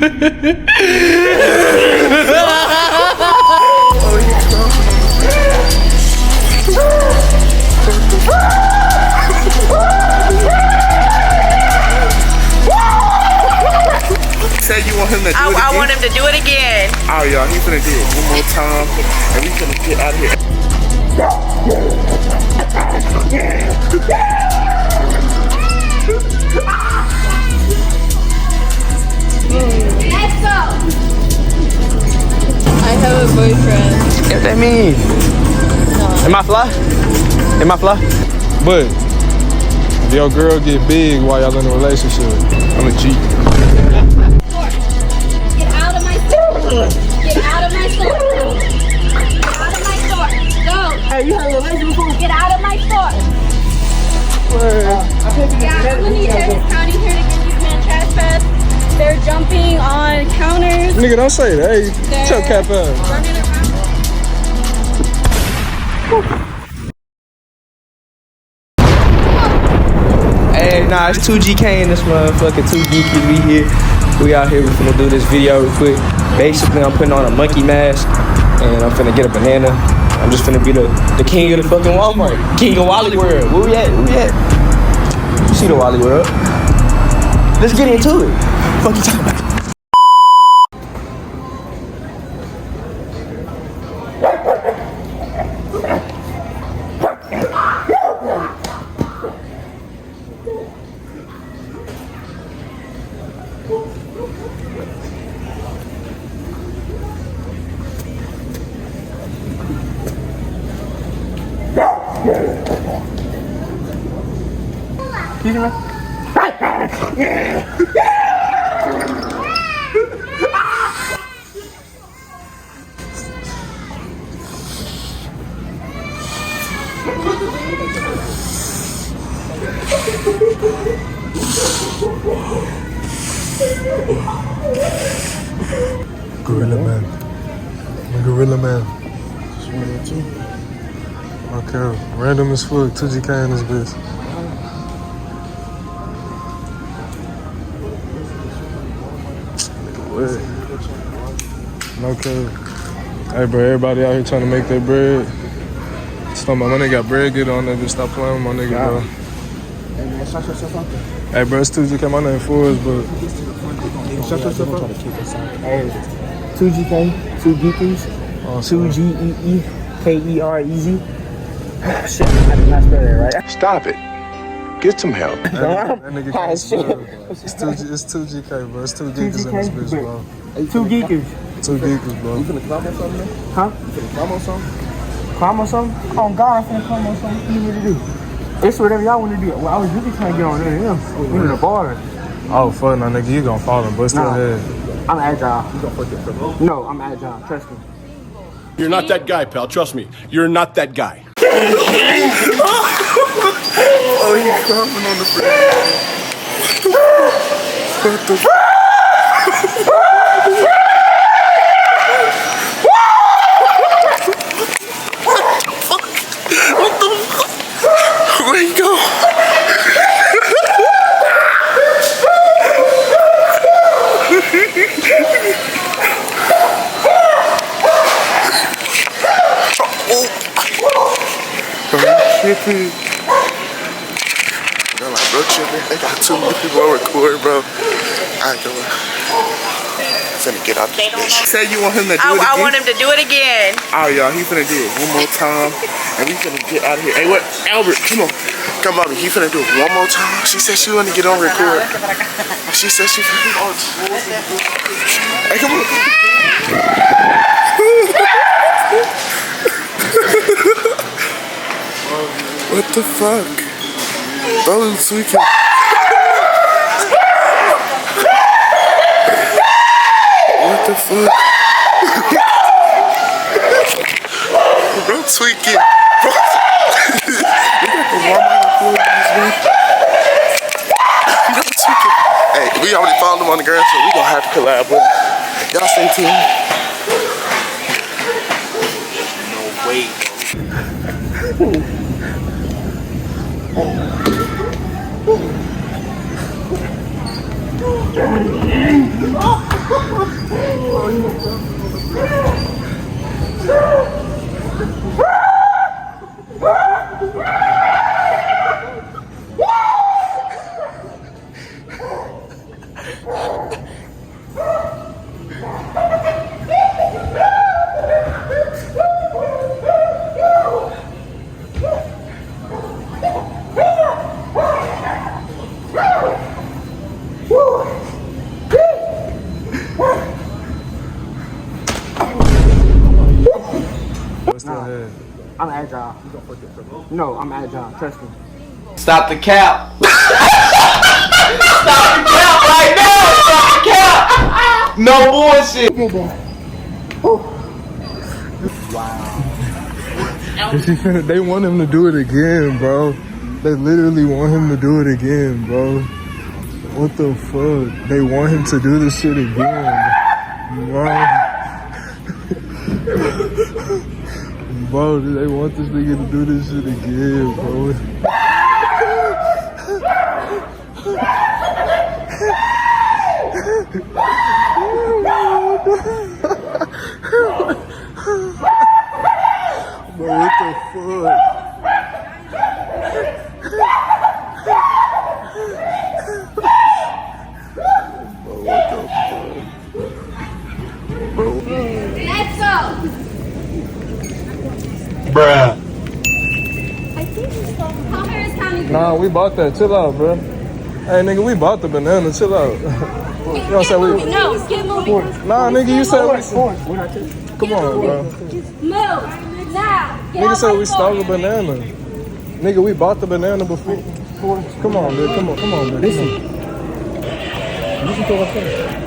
Say you want him to do it again? I want him to do it again. Oh, y'all, he's gonna do it one more time, and we're gonna get out of here. Let's go. I have a boyfriend. What that mean? No. Am I fly? Am I fly? But if your girl get big while y'all in a relationship, I'm a G. Get out of my store. Get out of my store. Get out of my store. Go. Hey, you had a relationship? Get out of my store. Yeah, I'm gonna need Harris County here to get these men trespass. They're jumping on counters. Nigga, don't say that. Hey, shut your cap up. Running around. Hey, nah, it's 2GK in this motherfucker. 2 geeky, we here. We out here, we finna do this video real quick. Basically, I'm putting on a monkey mask, and I'm finna get a banana. I'm just finna be the king of the fucking Walmart. King of Wally World. Where we at? Where we at? You see the Wally World. Let's get into it. Fuck you talking about? Excuse me? Gorilla man. I'm a gorilla man. Okay, random as fuck. 2GK in this bitch. Okay. Hey, bro, everybody out here trying to make their bread. Stop, my nigga got bread, get on there, just stop playing with my nigga, bro. Hey, man, shut yourself up. Hey, bro, it's 2GK, my name Forrest, but... Shut yourself up. Hey, 2GK, 2 geekers, 2GEEKEREZ. Shit, I did not spell that right. Stop it. Get some help. That nigga can't spell. It's 2GK, bro. It's 2 geekers in this bitch, bro. 2 geekers. 2 geekers, bro. You finna climb on something, man? Huh? You finna climb on something? Climb on something? Oh God, I'm finna climb on something. What do you need to do? It's whatever y'all want to do. Well, I was really trying to get on there. Yeah, we in the bar. Oh, fuck, nah, nigga, you gon' fall and bust your head. I'm agile. You gonna fuck your foot? No, I'm agile. Trust me. You're not that guy, pal. Trust me. You're not that guy. Oh, he's climbing on the bridge. What the fuck? What the fuck? Where you go? Tripping. They're like, bro, tripping. They got too many people on record, bro. I ain't going. Finna get out this bitch. Say you want him to do it again? I want him to do it again. Oh, y'all, he finna do it one more time, and we finna get out of here. Hey, what? Albert, come on. Come on, he finna do it one more time. She said she wanna get on record. She said she finna do it. Hey, come on. What the fuck? Bro, it's tweaking. What the fuck? Bro, tweaking. Bro, we got the Walmart employees, man. Bro, tweaking. Hey, we already followed him on the ground, so we gonna have to collab with him. Y'all stay tuned. No way. What's that head? I'm agile. No, I'm agile. Trust me. Stop the cap. Stop the cap right now. Stop the cap. No bullshit. They want him to do it again, bro. They literally want him to do it again, bro. What the fuck? They want him to do this shit again, bro. Bro, they want this nigga to do this shit again, bro. Bro, what the fuck? Let's go. Bruh. I think it's called Harris County. Nah, we bought that. Chill out, bro. Hey, nigga, we bought the banana. Chill out. You know what I'm saying? No, get moving. Nah, nigga, you said we... Come on, bro. Move now. Get Nigga out said my we store. stole a banana. Nigga, we bought the banana before. Come on, dude. Come on, dude. Listen to what I'm saying.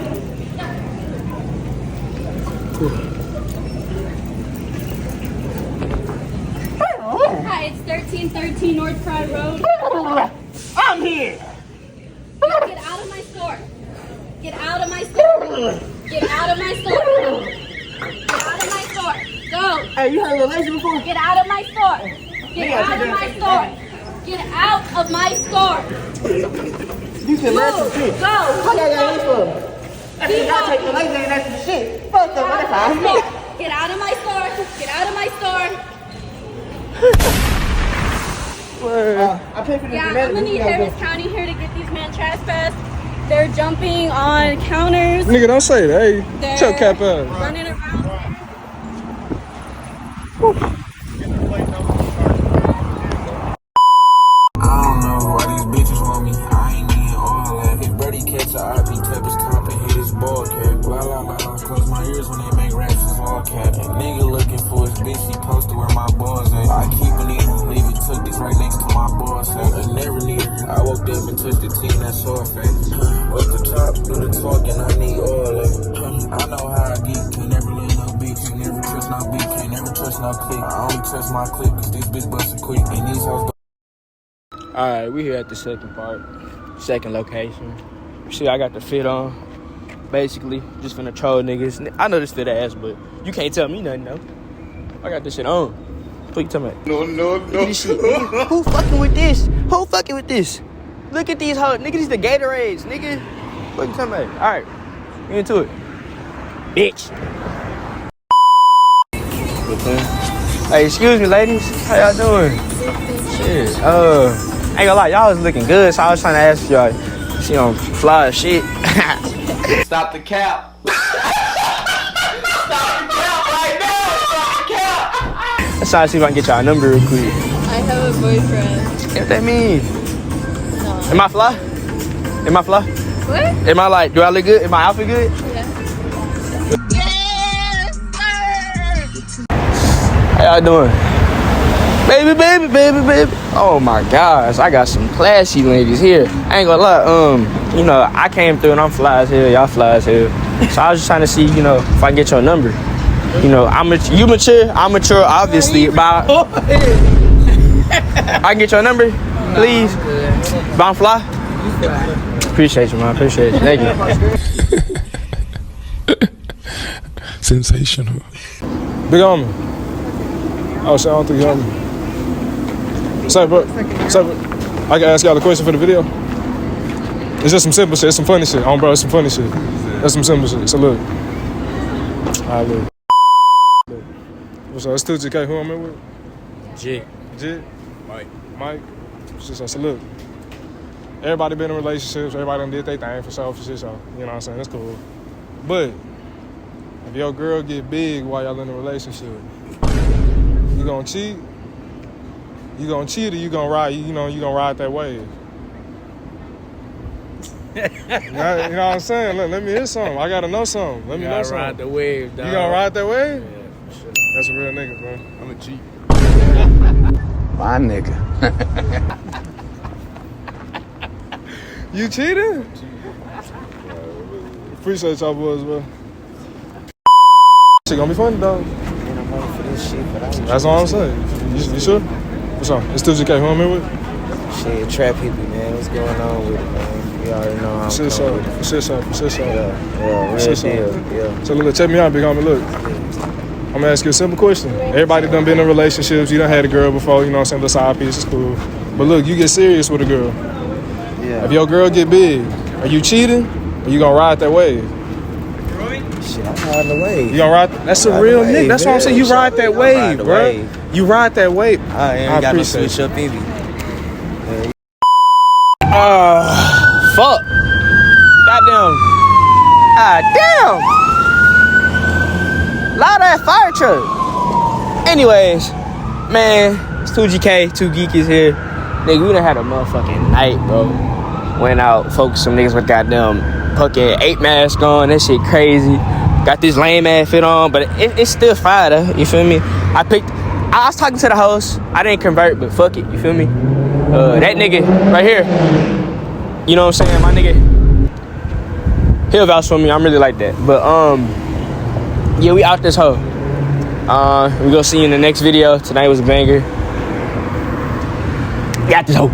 Hi, it's 1313 North Pride Road. I'm here. Get out of my store. Get out of my store. Get out of my store. Get out of my store. Go. Hey, you had a relation before? Get out of my store. Get out of my store. Get out of my store. You can let some Move. shit. Go. What y'all got this for? That's Keep y'all up. take the laser and that's some shit. Fuck the what if I Get out of my store. Get out of my store. I pay for this Yeah, banana. I'm gonna need Harris County here to get these men trespassed. They're jumping on counters. Nigga, don't say that. Hey, They're shut cap up. running around. I don't know why these bitches want me. I ain't need all that. If Brady catch a IP tap his top and hit his ball cap. La la la la, close my ears when they make raps, it's all cap. And nigga looking for his bitch, he posted where my balls at. I keep it in, leave it took this right next to my balls at. I never need her. I woke up and took the team, that's all fake. What's the top, do the talking, I need all that. I know how I get, can't never let no bitch, can't never trust no bitch, can't never trust no click. I only trust my clip, cause this bitch bustin' quick, and these hoes Alright, we here at the second part, second location. Shit, I got the fit on. Basically, just finna troll niggas. I know this fit ass, but you can't tell me nothing, though. I got this shit on. What you talking about? No. Look at this shit, nigga. Who fucking with this? Who fucking with this? Look at these hoes. Nigga, these the Gatorades, nigga. What you talking about? Alright, get into it. Bitch. Hey, excuse me, ladies. How y'all doing? Shit, I ain't gonna lie, y'all was looking good, so I was trying to ask y'all, she on fly as shit. Stop the cap. Stop the cap right now. Stop the cap. Let's try to see if I can get y'all number real quick. I have a boyfriend. What that mean? No. Am I fly? Am I fly? What? Am I like, do I look good? Am my outfit good? Yeah. How y'all doing? Baby. Oh my gosh, I got some classy ladies here. I ain't gonna lie, you know, I came through and I'm fly as hell, y'all fly as hell. So I was just trying to see, you know, if I can get your number. You know, you mature, I'm mature, obviously, but I can get your number, please. But I'm fly. Appreciate you, man, appreciate you, thank you. Sensational. Big homie. Oh shit, I don't think you heard me. Say, bro. I can ask y'all a question for the video. It's just some simple shit. It's some funny shit. Oh, bro, it's some funny shit. That's some simple shit. So look. Alright, look. What's up? It's 2GK. Who I'm in with? Jig. Mike. So look. Everybody been in relationships. Everybody done did their thing for sure. You know what I'm saying? That's cool. But if your girl get big while y'all in a relationship, you gonna cheat? You gonna cheat or you gonna ride? You gonna ride that wave? You know what I'm saying? Let me hear something. I gotta know something. Let me know something. Ride the wave, dog. You gonna ride that wave? Yeah, for sure. That's a real nigga, bro. I'm a G. My nigga. You cheated? Appreciate y'all boys, bro. Shit gonna be fun, dog. That's all I'm saying. You sure? What's up? It's 2GK. Who I'm here with? Shit, trap hippie, man. What's going on with it, man? You already know how I'm Shit, coming with it. Yeah, Real deal. Yeah. So look, check me out, big homie. Look, I'm gonna ask you a simple question. Everybody done been in relationships. You done had a girl before. You know what I'm saying? The side piece is cool. But look, you get serious with a girl. Yeah. If your girl get big, are you cheating? Or you gonna ride that wave? Shit, I'm riding the wave. You gonna ride? That's a real nigga. That's what I'm saying. You ride that wave, bro. You ride that wave. I ain't got no switch up either. Fuck. Goddamn. Damn. Loud ass fire truck. Anyways, man, it's 2GK, 2 Geekies here. Nigga, we done had a motherfucking night, bro. Went out, focused some niggas with goddamn fucking 8 mask on. That shit crazy. Got this lame ass fit on, but it's still fire though. You feel me? I was talking to the host. I didn't convert, but fuck it. You feel me? That nigga right here. You know what I'm saying? My nigga. He'll vouch for me. I'm really like that. But yeah, we out this hoe. We gonna see you in the next video. Tonight was a banger. We out this hoe.